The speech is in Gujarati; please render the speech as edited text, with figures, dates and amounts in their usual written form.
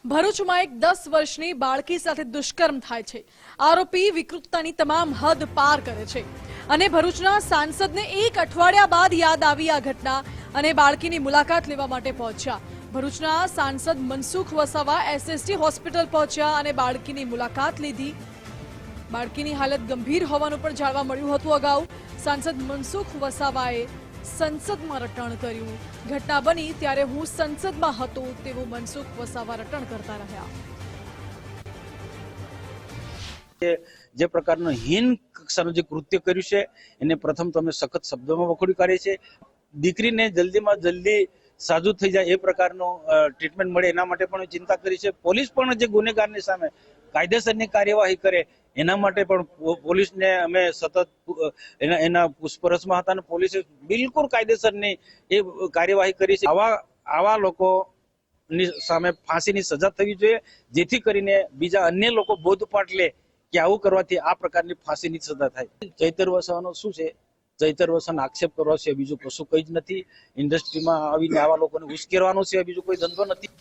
ભરૂચમાં એક 10 વર્ષની બાળકી સાથે દુષ્કર્મ થાય છે। આરોપી વિકૃતતાની તમામ હદ પાર કરે છે અને ભરૂચના સાંસદને એક અઠવાડિયા બાદ યાદ આવી આ ઘટના અને બાળકીની મુલાકાત લેવા માટે પહોંચ્યા। ભરૂચના સાંસદ મનસુખ વસાવા એસએસટી હોસ્પિટલ પહોંચ્યા અને બાળકીની મુલાકાત લીધી। બાળકીની હાલત ગંભીર હોવાનું પણ જાણવા મળ્યું હતું। અગાઉ સાંસદ મનસુખ વસાવાએ સંસદમાં રટણ કર્યું। ઘટના બની ત્યારે હું સંસદમાં હતો તેવું મનસુખ વસાવા રટણ કરતા રહ્યા। જે પ્રકારનું હીન કક્ષાનું જે કૃત્ય કર્યું છે એને પ્રથમ તમે સખત શબ્દોમાં વખોડી કાઢી છે। દીકરીને જલ્દીમાં જલ્દી સાજુ થઈ જાય એ પ્રકારનો ટ્રીટમેન્ટ મળે એના માટે પણ ચિંતા કરી છે। પોલીસ પણ જે ગુનેગારની સામે કાયદેસરની કાર્યવાહી કરે એના માટે પણ પોલીસને અમે સતત એના પૂછપરછમાં હતા અને પોલીસે બિલકુલ કાયદેસરની એ કાર્યવાહી કરી છે। આવા લોકોની સામે ફાંસીની સજા થવી જોઈએ જેથી કરીને બીજા અન્ય લોકો બોધપાઠ લે કે આવું કરવાથી આ પ્રકારની ફાંસીની સજા થાય। ચૈતર વસાવાનો શું છે? ચૈતર વસાવાનો આક્ષેપ કરવા છે, બીજું કશું કંઈ જ નથી। ઇન્ડસ્ટ્રીમાં આવીને આવા લોકોને ઉશ્કેરવાનો છે, બીજું કોઈ ધંધો નથી।